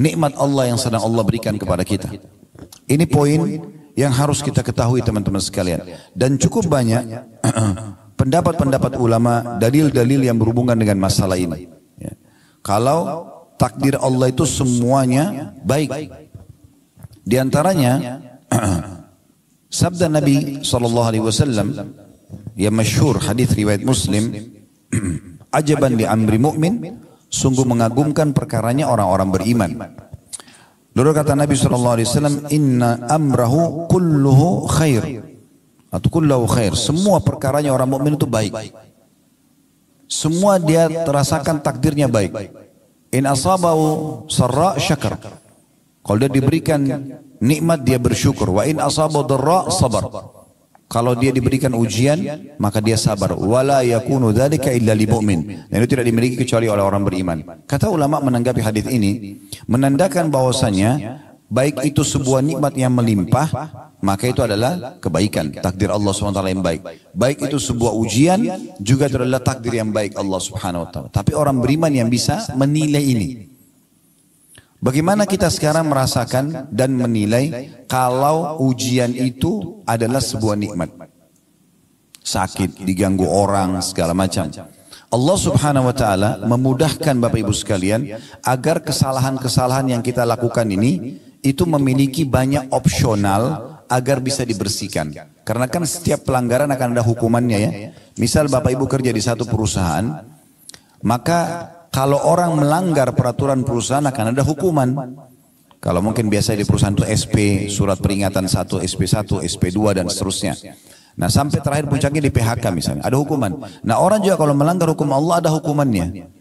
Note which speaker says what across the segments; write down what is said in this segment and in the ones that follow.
Speaker 1: nikmat Allah yang sedang Allah berikan kepada kita. Ini poin yang harus kita ketahui teman-teman sekalian. Dan cukup banyak pendapat-pendapat ulama, dalil-dalil yang berhubungan dengan masalah ini. Ya. Kalau takdir Allah itu semuanya baik. Di antaranya sabda Nabi SAW yang masyhur hadis riwayat Muslim, ajaban li amri mu'min, sungguh mengagumkan perkaranya orang-orang beriman. Lalu kata Nabi SAW, inna amrahu kulluhu khair, atau kulluhu khair, semua perkaranya orang mukmin itu baik. Semua dia terasakan takdirnya baik. In asabahu sarra syakar, kalau dia diberikan nikmat dia bersyukur. Wa in asabahu dharra sabar, kalau dia diberikan ujian maka dia sabar. Wala yakunu dzalika illa lil mu'min, dan itu tidak dimiliki kecuali oleh orang beriman. Kata ulama menanggapi hadis ini, menandakan bahwasanya baik itu sebuah nikmat yang melimpah, maka itu adalah kebaikan, takdir Allah SWT yang baik. Baik itu sebuah ujian, juga itu adalah takdir yang baik Allah SWT. Tapi orang beriman yang bisa menilai ini. Bagaimana kita sekarang merasakan dan menilai kalau ujian itu adalah sebuah nikmat? Sakit, diganggu orang, segala macam. Allah Subhanahu wa taala memudahkan Bapak Ibu sekalian agar kesalahan-kesalahan yang kita lakukan ini itu memiliki banyak opsional agar bisa dibersihkan. Karena kan setiap pelanggaran akan ada hukumannya ya. Misal Bapak Ibu kerja di satu perusahaan, maka kalau orang melanggar peraturan perusahaan akan ada hukuman. Kalau mungkin biasa di perusahaan itu SP, surat peringatan 1, SP1, SP2 dan seterusnya. Nah sampai terakhir puncaknya di PHK misalnya, ada hukuman. Nah orang juga kalau melanggar hukum Allah ada hukumannya.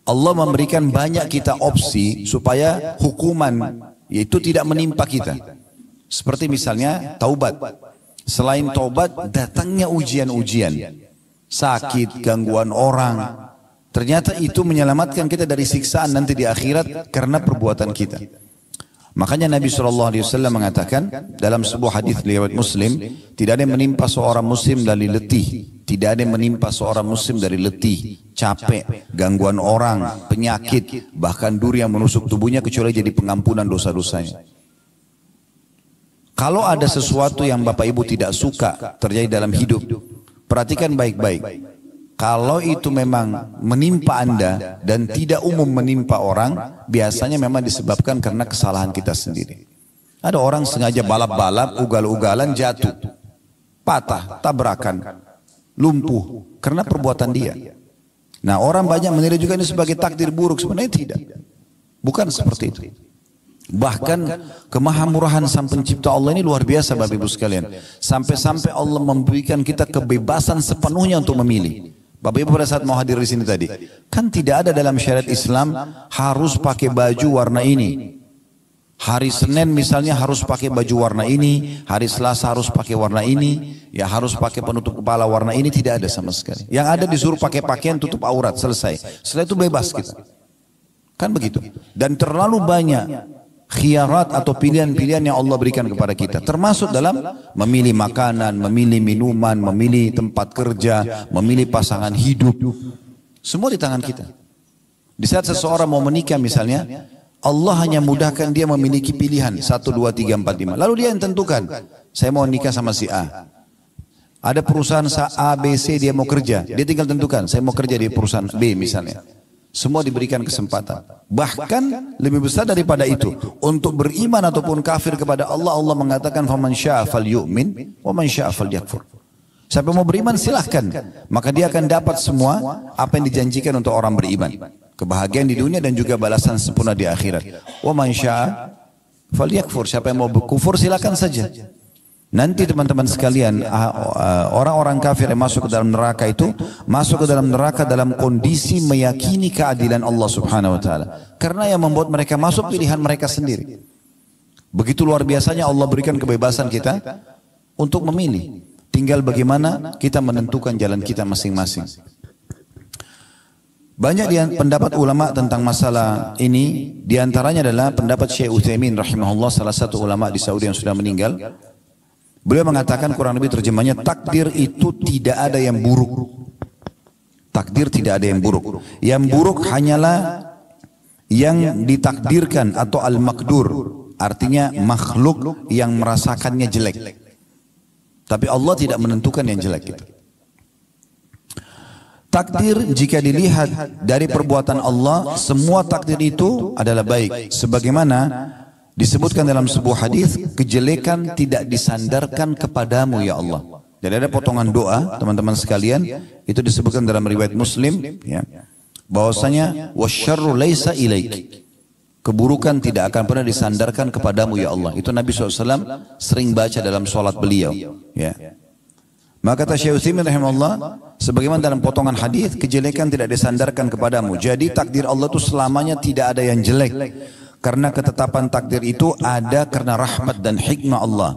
Speaker 1: Allah memberikan banyak kita opsi supaya hukuman yaitu tidak menimpa kita. Seperti misalnya taubat. Selain taubat datangnya ujian-ujian. Sakit, gangguan orang. Ternyata itu menyelamatkan kita dari siksaan nanti di akhirat karena perbuatan kita. Makanya Nabi SAW mengatakan dalam sebuah hadis riwayat Muslim, tidak ada yang menimpa seorang muslim dari letih, tidak ada yang menimpa seorang muslim dari letih, capek, gangguan orang, penyakit, bahkan duri yang menusuk tubuhnya kecuali jadi pengampunan dosa-dosanya. Kalau ada sesuatu yang Bapak Ibu tidak suka terjadi dalam hidup, perhatikan baik-baik. Kalau itu memang menimpa Anda dan tidak umum menimpa orang, biasanya memang disebabkan karena kesalahan kita sendiri. Ada orang sengaja balap-balap, ugal-ugalan jatuh, patah, tabrakan, lumpuh karena perbuatan dia. Nah orang banyak menilai juga ini sebagai takdir buruk, sebenarnya tidak. Bukan seperti itu. Bahkan kemahamurahan Sang Pencipta Allah ini luar biasa Bapak Ibu sekalian. Sampai-sampai Allah memberikan kita kebebasan sepenuhnya untuk memilih. Bapak Ibu pada saat mau hadir di sini tadi, kan tidak ada dalam syariat Islam harus pakai baju warna ini. Hari Senin misalnya harus pakai baju warna ini, hari Selasa harus pakai warna ini, ya harus pakai penutup kepala warna ini, tidak ada sama sekali. Yang ada disuruh pakai pakaian tutup aurat, selesai. Setelah itu bebas kita. Kan begitu. Dan terlalu banyak khiyarat atau pilihan-pilihan yang Allah berikan kepada kita, termasuk dalam memilih makanan, memilih minuman, memilih tempat kerja, memilih pasangan hidup, semua di tangan kita. Di saat seseorang mau menikah misalnya, Allah hanya mudahkan dia memiliki pilihan 1, 2, 3, 4, 5, lalu dia yang tentukan, saya mau nikah sama si A. Ada perusahaan A, B, C dia mau kerja, dia tinggal tentukan, saya mau kerja di perusahaan B misalnya. Semua diberikan kesempatan. Bahkan lebih besar daripada itu, untuk beriman ataupun kafir kepada Allah, Allah mengatakan faman syaa'a falyu'min wa man syaa'a falyakfur. Siapa mau beriman silahkan, maka dia akan dapat semua apa yang dijanjikan untuk orang beriman. Kebahagiaan di dunia dan juga balasan sempurna di akhirat. Wa man syaa'a falyakfur. Siapa yang mau berkufur silahkan saja. Nanti teman-teman sekalian, orang-orang kafir yang masuk ke dalam neraka itu masuk ke dalam neraka dalam kondisi meyakini keadilan Allah Subhanahu wa taala. Karena yang membuat mereka masuk pilihan mereka sendiri. Begitu luar biasanya Allah berikan kebebasan kita untuk memilih. Tinggal bagaimana kita menentukan jalan kita masing-masing. Banyak pendapat ulama tentang masalah ini, diantaranya adalah pendapat Syekh Utsaimin rahimahullah, salah satu ulama di Saudi yang sudah meninggal. Beliau mengatakan kurang lebih terjemahnya, takdir itu tidak ada yang buruk. Takdir tidak ada yang buruk. Yang buruk hanyalah yang ditakdirkan atau al-makdur, artinya makhluk yang merasakannya jelek. Tapi Allah tidak menentukan yang jelek itu. Takdir jika dilihat dari perbuatan Allah, semua takdir itu adalah baik. Sebagaimana disebutkan dalam sebuah hadis, kejelekan tidak disandarkan kepadamu ya Allah. Jadi ada potongan doa teman-teman sekalian, itu disebutkan dalam riwayat Muslim, ya, bahwasanya wasyarru laisa ilaik. Keburukan tidak akan pernah disandarkan kepadamu ya Allah. Itu Nabi SAW sering baca dalam sholat beliau. Ya. Maka kata Syekh Utsaimin rahimahullah, sebagaimana dalam potongan hadis, kejelekan tidak disandarkan kepadamu. Jadi takdir Allah itu selamanya tidak ada yang jelek. Karena ketetapan takdir itu ada karena rahmat dan hikmah Allah.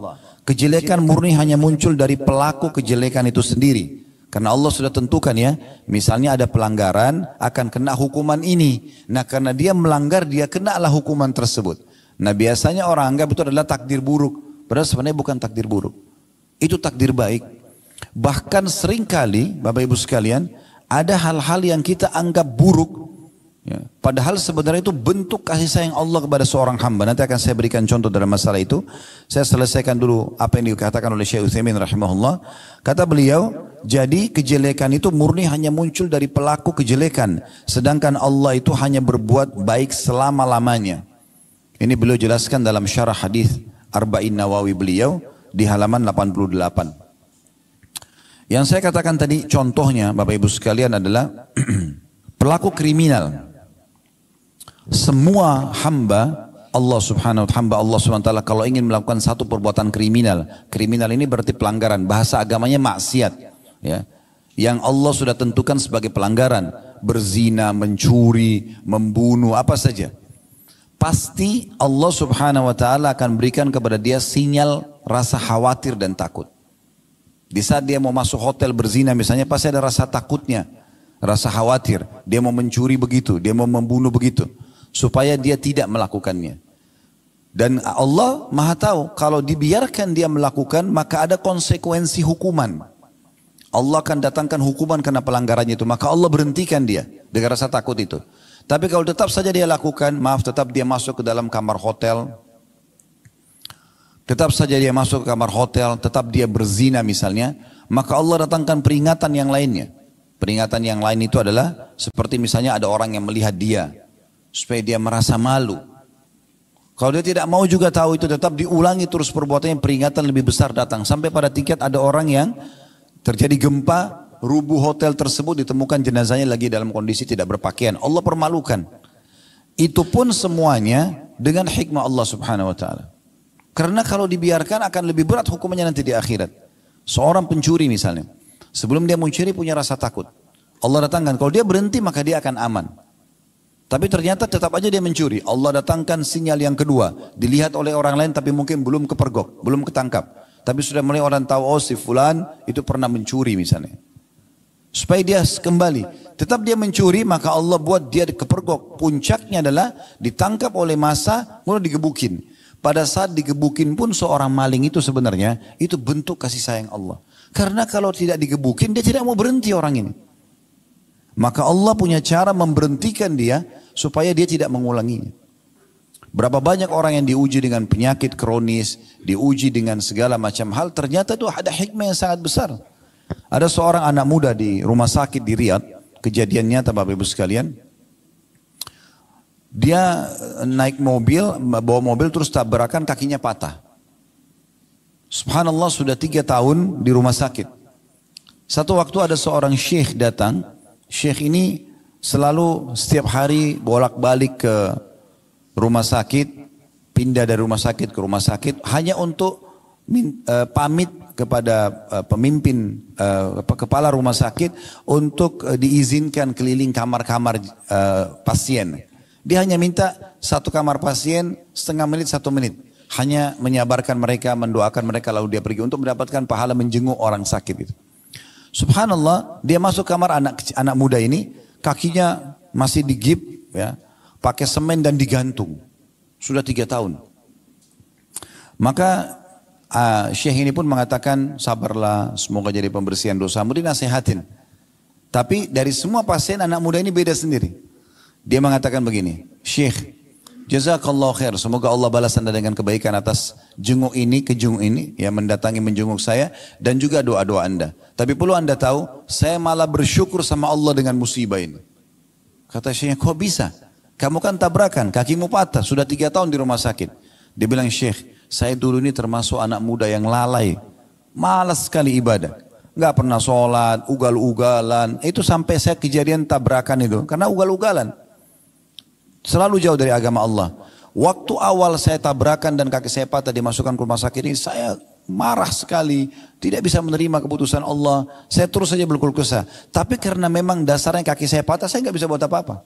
Speaker 1: Kejelekan murni hanya muncul dari pelaku kejelekan itu sendiri. Karena Allah sudah tentukan ya, misalnya ada pelanggaran akan kena hukuman ini. Nah karena dia melanggar, dia kenalah hukuman tersebut. Nah biasanya orang anggap itu adalah takdir buruk. Padahal sebenarnya bukan takdir buruk. Itu takdir baik. Bahkan seringkali Bapak Ibu sekalian, ada hal-hal yang kita anggap buruk, ya, padahal sebenarnya itu bentuk kasih sayang Allah kepada seorang hamba. Nanti akan saya berikan contoh dalam masalah itu. Saya selesaikan dulu apa yang dikatakan oleh Syekh Utsaimin rahimahullah. Kata beliau, jadi kejelekan itu murni hanya muncul dari pelaku kejelekan, sedangkan Allah itu hanya berbuat baik selama-lamanya. Ini beliau jelaskan dalam syarah hadis Arba'in Nawawi beliau di halaman 88. Yang saya katakan tadi contohnya Bapak Ibu sekalian adalah pelaku kriminal. Semua hamba Allah subhanahu wa ta'ala kalau ingin melakukan satu perbuatan kriminal. Kriminal ini berarti pelanggaran. Bahasa agamanya maksiat. Ya. Yang Allah sudah tentukan sebagai pelanggaran. Berzina, mencuri, membunuh, apa saja. Pasti Allah subhanahu wa ta'ala akan berikan kepada dia sinyal rasa khawatir dan takut. Di saat dia mau masuk hotel berzina misalnya, pasti ada rasa takutnya, rasa khawatir. Dia mau mencuri begitu, dia mau membunuh begitu, supaya dia tidak melakukannya. Dan Allah maha tahu, kalau dibiarkan dia melakukan, maka ada konsekuensi hukuman. Allah akan datangkan hukuman karena pelanggarannya itu, maka Allah berhentikan dia dengan rasa takut itu. Tapi kalau tetap saja dia lakukan, maaf, tetap dia masuk ke dalam kamar hotel, tetap saja dia masuk ke kamar hotel, tetap dia berzina misalnya, maka Allah datangkan peringatan yang lainnya. Peringatan yang lain itu adalah seperti misalnya ada orang yang melihat dia, supaya dia merasa malu. Kalau dia tidak mau juga tahu itu, tetap diulangi terus perbuatannya, peringatan lebih besar datang. Sampai pada tingkat ada orang yang terjadi gempa, rubuh hotel tersebut, ditemukan jenazahnya lagi dalam kondisi tidak berpakaian. Allah permalukan. Itu pun semuanya dengan hikmah Allah subhanahu wa ta'ala. Karena kalau dibiarkan akan lebih berat hukumannya nanti di akhirat. Seorang pencuri misalnya, sebelum dia mencuri punya rasa takut. Allah datangkan, kalau dia berhenti maka dia akan aman. Tapi ternyata tetap aja dia mencuri. Allah datangkan sinyal yang kedua. Dilihat oleh orang lain tapi mungkin belum kepergok, belum ketangkap. Tapi sudah mulai orang tahu, oh si fulan itu pernah mencuri misalnya. Supaya dia kembali. Tetap dia mencuri, maka Allah buat dia kepergok. Puncaknya adalah ditangkap oleh massa, kemudian digebukin. Pada saat digebukin pun seorang maling itu sebenarnya itu bentuk kasih sayang Allah. Karena kalau tidak digebukin dia tidak mau berhenti orang ini. Maka Allah punya cara memberhentikan dia supaya dia tidak mengulanginya. Berapa banyak orang yang diuji dengan penyakit kronis, diuji dengan segala macam hal, ternyata itu ada hikmah yang sangat besar. Ada seorang anak muda di rumah sakit di Riyadh, kejadian nyata Bapak Ibu sekalian. Dia naik mobil, bawa mobil terus tabrakan, kakinya patah. Subhanallah, sudah 3 tahun di rumah sakit. Satu waktu ada seorang syekh datang. Syekh ini selalu setiap hari bolak-balik ke rumah sakit, pindah dari rumah sakit ke rumah sakit, hanya untuk pamit kepada pemimpin, kepala rumah sakit untuk diizinkan keliling kamar-kamar pasien. Dia hanya minta satu kamar pasien setengah menit, 1 menit. Hanya menyabarkan mereka, mendoakan mereka, lalu dia pergi untuk mendapatkan pahala menjenguk orang sakit itu. Subhanallah, dia masuk kamar anak muda ini, kakinya masih digip, ya, pakai semen dan digantung. Sudah 3 tahun. Maka Syekh ini pun mengatakan, sabarlah, semoga jadi pembersihan dosamu, dinasehatin. Tapi dari semua pasien anak muda ini beda sendiri. Dia mengatakan begini, Syekh, jazakallah khair, semoga Allah balas Anda dengan kebaikan atas jenguk ini ke jenguk ini, yang mendatangi menjenguk saya, dan juga doa-doa Anda. Tapi perlu Anda tahu, saya malah bersyukur sama Allah dengan musibah ini. Kata Syekhnya, kok bisa? Kamu kan tabrakan, kakimu patah, sudah 3 tahun di rumah sakit. Dia bilang, Syekh, saya dulu ini termasuk anak muda yang lalai, malas sekali ibadah. Nggak pernah sholat, ugal-ugalan. Itu sampai saya kejadian tabrakan itu, karena ugal-ugalan. Selalu jauh dari agama Allah. Waktu awal saya tabrakan dan kaki saya patah dimasukkan ke rumah sakit ini, saya marah sekali. Tidak bisa menerima keputusan Allah. Saya terus saja berkeluh kesah. Tapi karena memang dasarnya kaki saya patah, saya nggak bisa buat apa-apa.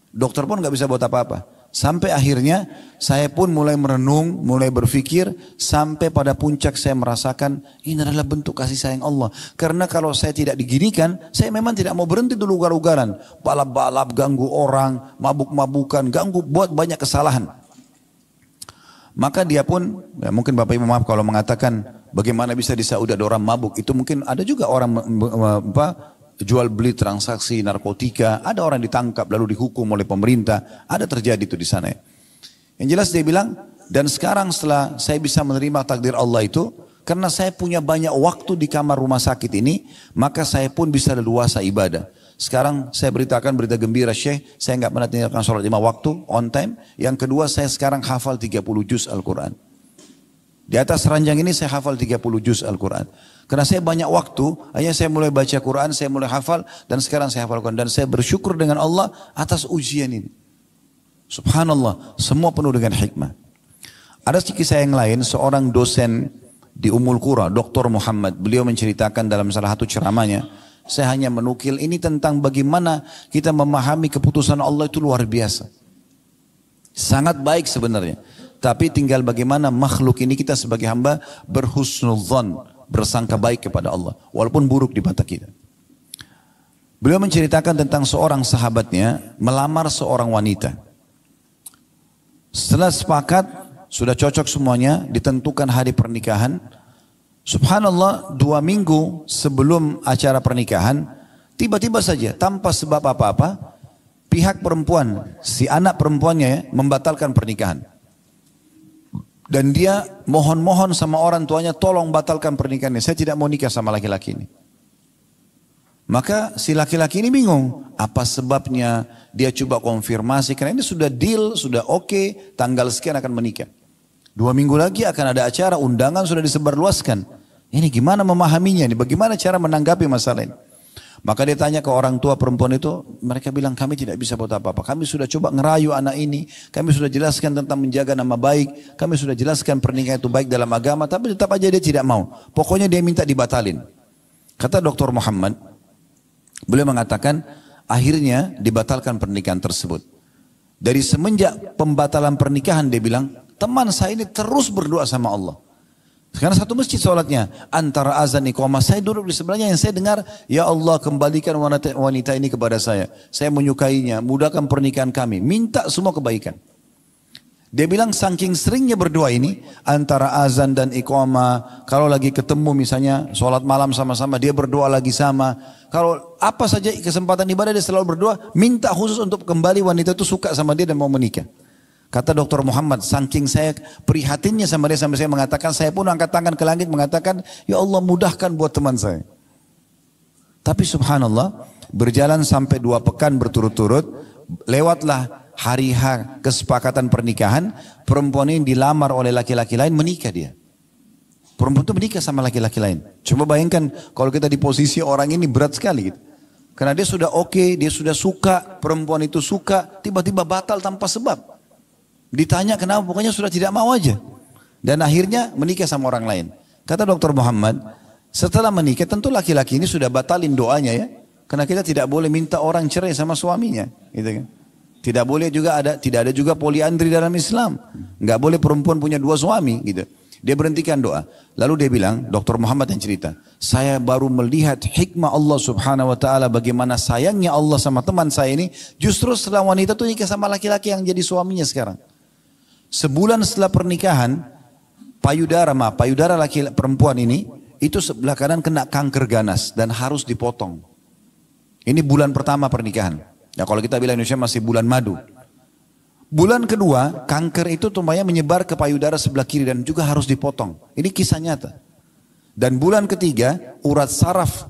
Speaker 1: Dokter pun nggak bisa buat apa-apa. Sampai akhirnya saya pun mulai merenung, mulai berpikir, sampai pada puncak saya merasakan ini adalah bentuk kasih sayang Allah. Karena kalau saya tidak diginikan, saya memang tidak mau berhenti dulu ugal-ugalan. Balap-balap, ganggu orang, mabuk-mabukan, ganggu, buat banyak kesalahan. Maka dia pun, ya mungkin Bapak Ibu maaf kalau mengatakan bagaimana bisa di Saudi ada orang mabuk. Itu mungkin ada juga orang jual beli transaksi narkotika, ada orang ditangkap lalu dihukum oleh pemerintah, ada terjadi itu di sana. Yang jelas dia bilang, dan sekarang setelah saya bisa menerima takdir Allah itu, karena saya punya banyak waktu di kamar rumah sakit ini, maka saya pun bisa leluasa ibadah. Sekarang saya beritakan berita gembira, Syekh, saya nggak pernah tinggalkan sholat 5 waktu, on time. Yang kedua, saya sekarang hafal 30 juz Al-Quran. Di atas ranjang ini saya hafal 30 juz Al-Quran. Karena saya banyak waktu, hanya saya mulai baca Quran, saya mulai hafal, dan sekarang saya hafal Quran. Dan saya bersyukur dengan Allah atas ujian ini. Subhanallah, semua penuh dengan hikmah. Ada kisah yang lain, seorang dosen di Ummul Qura, Dr. Muhammad, beliau menceritakan dalam salah satu ceramahnya, saya hanya menukil ini tentang bagaimana kita memahami keputusan Allah itu luar biasa. Sangat baik sebenarnya. Tapi tinggal bagaimana makhluk ini kita sebagai hamba berhusnudzon, bersangka baik kepada Allah. Walaupun buruk di mata kita. Beliau menceritakan tentang seorang sahabatnya melamar seorang wanita. Setelah sepakat, sudah cocok semuanya, ditentukan hari pernikahan. Subhanallah, 2 minggu sebelum acara pernikahan, tiba-tiba saja tanpa sebab apa-apa, pihak perempuan, si anak perempuannya membatalkan pernikahan. Dan dia mohon-mohon sama orang tuanya, tolong batalkan pernikahannya. Saya tidak mau nikah sama laki-laki ini. Maka si laki-laki ini bingung. Apa sebabnya? Dia coba konfirmasi. Karena ini sudah deal, sudah oke, tanggal sekian akan menikah. 2 minggu lagi akan ada acara, undangan sudah disebarluaskan. Ini gimana memahaminya? Ini bagaimana cara menanggapi masalah ini? Maka dia tanya ke orang tua perempuan itu, mereka bilang kami tidak bisa buat apa-apa. Kami sudah coba ngerayu anak ini, kami sudah jelaskan tentang menjaga nama baik, kami sudah jelaskan pernikahan itu baik dalam agama, tapi tetap aja dia tidak mau. Pokoknya dia minta dibatalin. Kata Dr. Muhammad, beliau mengatakan akhirnya dibatalkan pernikahan tersebut. Dari semenjak pembatalan pernikahan dia bilang, teman saya ini terus berdoa sama Allah. Sekarang satu masjid sholatnya, antara azan iqamah, saya duduk di sebelahnya, yang saya dengar, ya Allah kembalikan wanita ini kepada saya menyukainya, mudahkan pernikahan kami, minta semua kebaikan. Dia bilang saking seringnya berdoa ini, antara azan dan iqamah, kalau lagi ketemu misalnya sholat malam sama-sama, dia berdoa lagi sama, kalau apa saja kesempatan ibadah dia selalu berdoa, minta khusus untuk kembali wanita itu suka sama dia dan mau menikah. Kata Dr. Muhammad, saking saya prihatinnya sama dia sampai saya mengatakan, saya pun angkat tangan ke langit mengatakan, ya Allah mudahkan buat teman saya. Tapi subhanallah, berjalan sampai 2 pekan berturut-turut, lewatlah hari H kesepakatan pernikahan, perempuan ini dilamar oleh laki-laki lain, menikah dia. Perempuan itu menikah sama laki-laki lain. Coba bayangkan kalau kita di posisi orang ini berat sekali gitu. Karena dia sudah oke, dia sudah suka, perempuan itu suka, tiba-tiba batal tanpa sebab. Ditanya kenapa, pokoknya sudah tidak mau aja. Dan akhirnya menikah sama orang lain. Kata Dr. Muhammad, setelah menikah tentu laki-laki ini sudah batalin doanya ya. Karena kita tidak boleh minta orang cerai sama suaminya. Gitu kan. Tidak boleh juga tidak ada juga poliandri dalam Islam. Nggak boleh perempuan punya 2 suami gitu. Dia berhentikan doa. Lalu dia bilang, Dr. Muhammad yang cerita, saya baru melihat hikmah Allah subhanahu wa ta'ala, bagaimana sayangnya Allah sama teman saya ini, justru setelah wanita itu nikah sama laki-laki yang jadi suaminya sekarang. Sebulan setelah pernikahan, payudara laki perempuan ini, itu sebelah kanan kena kanker ganas dan harus dipotong. Ini bulan pertama pernikahan. Ya kalau kita bilang Indonesia masih bulan madu. Bulan kedua, kanker itu tumpahnya menyebar ke payudara sebelah kiri dan juga harus dipotong. Ini kisah nyata. Dan bulan ketiga, urat saraf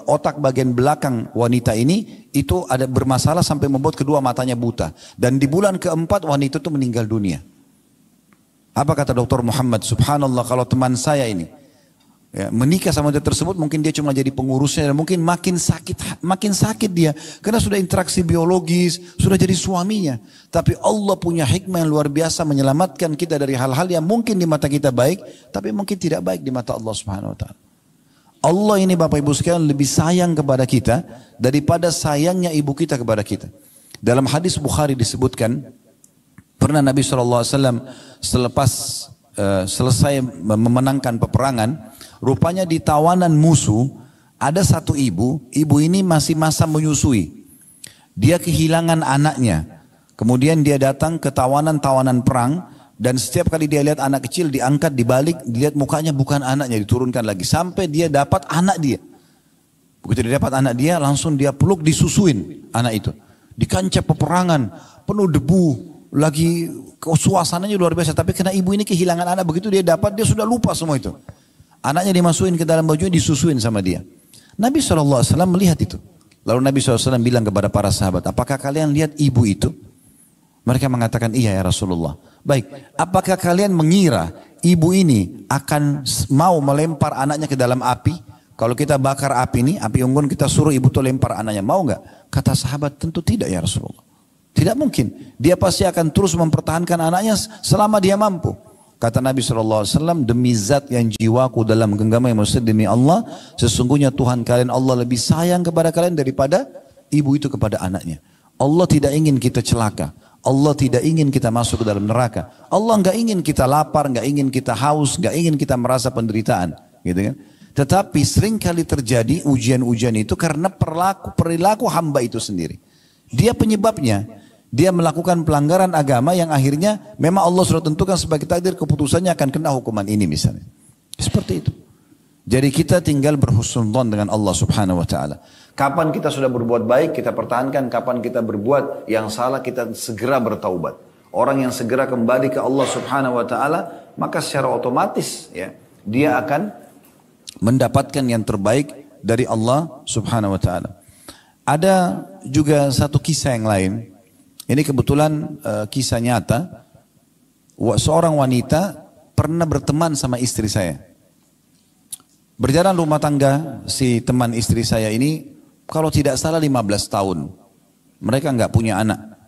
Speaker 1: otak bagian belakang wanita ini itu ada bermasalah sampai membuat kedua matanya buta. Dan di bulan keempat wanita itu meninggal dunia. Apa kata Dr. Muhammad? Subhanallah, kalau teman saya ini ya, menikah sama dia tersebut, mungkin dia cuma jadi pengurusnya dan mungkin makin sakit dia karena sudah interaksi biologis, sudah jadi suaminya. Tapi Allah punya hikmah yang luar biasa menyelamatkan kita dari hal-hal yang mungkin di mata kita baik, tapi mungkin tidak baik di mata Allah Subhanahu wa taala. Allah ini Bapak Ibu sekalian lebih sayang kepada kita daripada sayangnya ibu kita kepada kita. Dalam hadis Bukhari disebutkan, pernah Nabi SAW selepas selesai memenangkan peperangan, rupanya di tawanan musuh ada satu ibu ini masih masa menyusui. Dia kehilangan anaknya. Kemudian dia datang ke tawanan perang dan setiap kali dia lihat anak kecil diangkat, dibalik, dilihat mukanya bukan anaknya, diturunkan lagi sampai dia dapat anak dia. Begitu dia dapat anak dia, langsung dia peluk, disusuin anak itu. Di kancah peperangan, penuh debu, lagi suasananya luar biasa. Tapi karena ibu ini kehilangan anak, begitu dia dapat, dia sudah lupa semua itu. Anaknya dimasukin ke dalam bajunya, disusuin sama dia. Nabi SAW melihat itu. Lalu Nabi SAW bilang kepada para sahabat, apakah kalian lihat ibu itu? Mereka mengatakan, iya ya Rasulullah. Baik, apakah kalian mengira ibu ini akan mau melempar anaknya ke dalam api? Kalau kita bakar api ini, api unggun, kita suruh ibu itu lempar anaknya, mau nggak? Kata sahabat, tentu tidak ya Rasulullah. Tidak mungkin. Dia pasti akan terus mempertahankan anaknya selama dia mampu. Kata Nabi SAW, demi zat yang jiwaku dalam genggaman yang maksud demi Allah, sesungguhnya Tuhan kalian Allah lebih sayang kepada kalian daripada ibu itu kepada anaknya. Allah tidak ingin kita celaka. Allah tidak ingin kita masuk ke dalam neraka. Allah nggak ingin kita lapar, nggak ingin kita haus, nggak ingin kita merasa penderitaan, gitu kan? Tetapi sering kali terjadi ujian-ujian itu karena perilaku hamba itu sendiri. Dia penyebabnya. Dia melakukan pelanggaran agama yang akhirnya memang Allah sudah tentukan sebagai takdir keputusannya akan kena hukuman ini misalnya. Seperti itu. Jadi kita tinggal berhusnudzon dengan Allah Subhanahu wa taala. Kapan kita sudah berbuat baik kita pertahankan, kapan kita berbuat yang salah kita segera bertaubat. Orang yang segera kembali ke Allah Subhanahu wa taala, maka secara otomatis ya, dia akan mendapatkan yang terbaik dari Allah Subhanahu wa taala. Ada juga satu kisah yang lain. Ini kebetulan kisah nyata. Seorang wanita pernah berteman sama istri saya. Berjalan rumah tangga si teman istri saya ini, kalau tidak salah 15 tahun. Mereka nggak punya anak.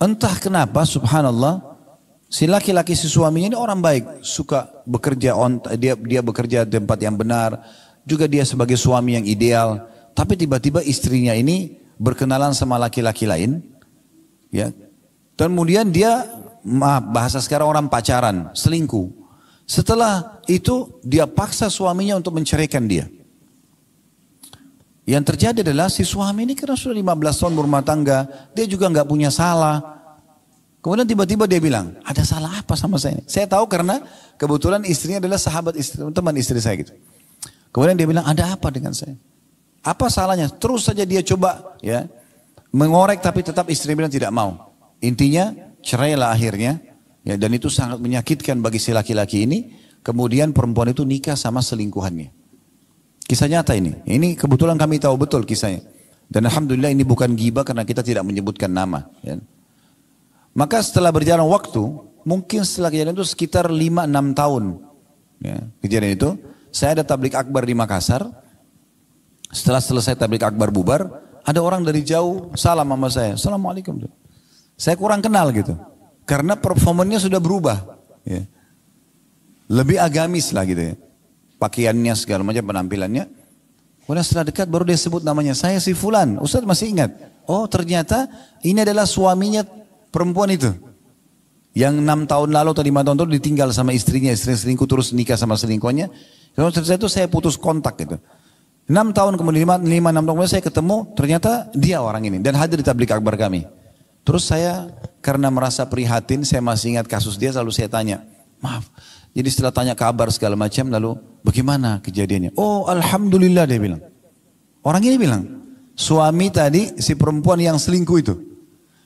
Speaker 1: Entah kenapa subhanallah, si laki-laki si suaminya ini orang baik. Suka bekerja, dia bekerja di tempat yang benar. Juga dia sebagai suami yang ideal. Tapi tiba-tiba istrinya ini berkenalan sama laki-laki lain. Ya, kemudian dia, bahasa sekarang orang pacaran, selingkuh. Setelah itu dia paksa suaminya untuk menceraikan dia. Yang terjadi adalah si suami ini karena sudah 15 tahun berumah tangga, dia juga nggak punya salah. Kemudian tiba-tiba dia bilang, ada salah apa sama saya? Saya tahu karena kebetulan istrinya adalah sahabat istri, teman istri saya gitu. Kemudian dia bilang, ada apa dengan saya? Apa salahnya? Terus saja dia coba ya mengorek, tapi tetap istri bilang tidak mau. Intinya cerailah akhirnya, ya, dan itu sangat menyakitkan bagi si laki-laki ini. Kemudian perempuan itu nikah sama selingkuhannya. Kisah nyata ini. Ini kebetulan kami tahu betul kisahnya. Dan alhamdulillah ini bukan ghibah karena kita tidak menyebutkan nama. Ya. Maka setelah berjalan waktu, mungkin setelah kejadian itu sekitar 5-6 tahun. Ya, kejadian itu, saya ada tablik akbar di Makassar. Setelah selesai tablik akbar bubar, ada orang dari jauh salam sama saya. Assalamualaikum. Saya kurang kenal gitu. Karena performanya sudah berubah. Ya. Lebih agamis lah gitu ya. Pakaiannya segala macam penampilannya. Kemudian setelah dekat baru dia sebut namanya. Saya si Fulan. Ustaz masih ingat. Oh ternyata ini adalah suaminya perempuan itu. Yang 6 tahun lalu atau 5 tahun lalu ditinggal sama istrinya. Istri selingkuh terus nikah sama selingkuhnya. Setelah itu saya putus kontak gitu. 6 tahun kemudian 5-6 tahun kemudian saya ketemu, ternyata dia orang ini dan hadir di tablik akbar kami. Terus saya karena merasa prihatin, saya masih ingat kasus dia, lalu saya tanya, maaf. Jadi setelah tanya kabar segala macam, lalu bagaimana kejadiannya? Oh alhamdulillah dia bilang. Orang ini bilang, suami tadi si perempuan yang selingkuh itu.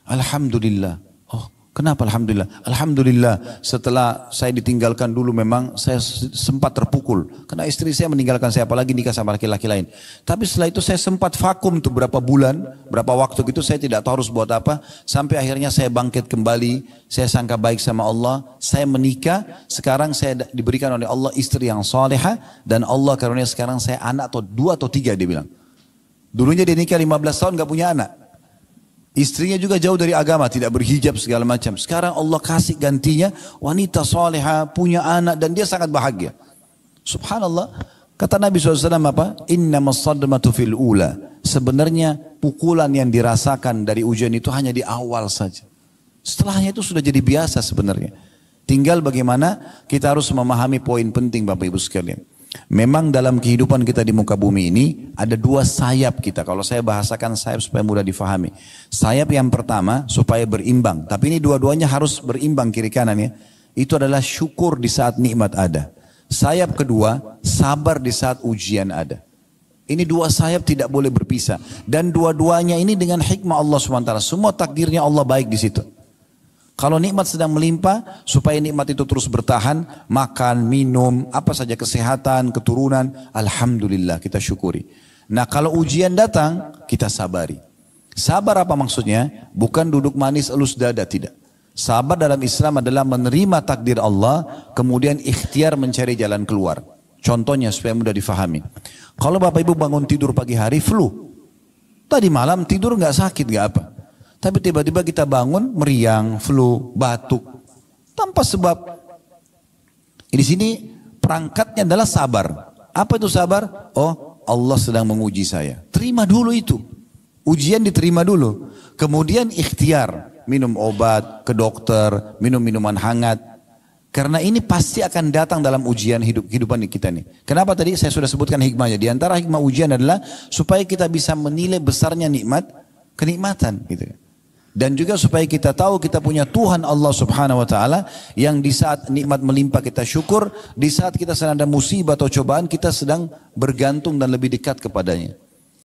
Speaker 1: Alhamdulillah. Oh, kenapa alhamdulillah? Alhamdulillah setelah saya ditinggalkan dulu memang saya sempat terpukul. Karena istri saya meninggalkan saya, apalagi nikah sama laki-laki lain. Tapi setelah itu saya sempat vakum tuh berapa bulan, berapa waktu gitu saya tidak tahu harus buat apa. Sampai akhirnya saya bangkit kembali, saya sangka baik sama Allah, saya menikah. Sekarang saya diberikan oleh Allah istri yang salehah dan Allah karunia sekarang saya anak atau 2 atau 3 dia bilang. Dulunya dia nikah 15 tahun gak punya anak. Istrinya juga jauh dari agama, tidak berhijab segala macam. Sekarang Allah kasih gantinya wanita salihah, punya anak dan dia sangat bahagia. Subhanallah. Kata Nabi SAW apa? Innamas sadmatu fil ula. Sebenarnya pukulan yang dirasakan dari ujian itu hanya di awal saja. Setelahnya itu sudah jadi biasa sebenarnya. Tinggal bagaimana kita harus memahami poin penting Bapak Ibu sekalian. Memang dalam kehidupan kita di muka bumi ini ada 2 sayap kita. Kalau saya bahasakan sayap supaya mudah difahami. Sayap yang pertama supaya berimbang. Tapi ini dua-duanya harus berimbang kiri kanan ya. Itu adalah syukur di saat nikmat ada. Sayap kedua, sabar di saat ujian ada. Ini 2 sayap tidak boleh berpisah. Dan dua-duanya ini dengan hikmah Allah SWT. Semua takdirnya Allah baik di situ. Kalau nikmat sedang melimpah, supaya nikmat itu terus bertahan, makan, minum, apa saja kesehatan, keturunan, alhamdulillah kita syukuri. Nah kalau ujian datang, kita sabari. Sabar apa maksudnya? Bukan duduk manis elus dada, tidak. Sabar dalam Islam adalah menerima takdir Allah, kemudian ikhtiar mencari jalan keluar. Contohnya supaya mudah difahami. Kalau Bapak Ibu bangun tidur pagi hari flu, tadi malam tidur nggak sakit nggak apa. Tapi tiba-tiba kita bangun meriang, flu, batuk, tanpa sebab. Di sini perangkatnya adalah sabar. Apa itu sabar? Oh, Allah sedang menguji saya. Terima dulu itu. Ujian diterima dulu. Kemudian ikhtiar, minum obat, ke dokter, minum minuman hangat. Karena ini pasti akan datang dalam ujian kehidupan kita nih. Kenapa tadi saya sudah sebutkan hikmahnya? Di antara hikmah ujian adalah supaya kita bisa menilai besarnya nikmat, kenikmatan gitu. Dan juga supaya kita tahu kita punya Tuhan Allah Subhanahu wa taala yang di saat nikmat melimpah kita syukur, di saat kita sedang ada musibah atau cobaan kita sedang bergantung dan lebih dekat kepadanya.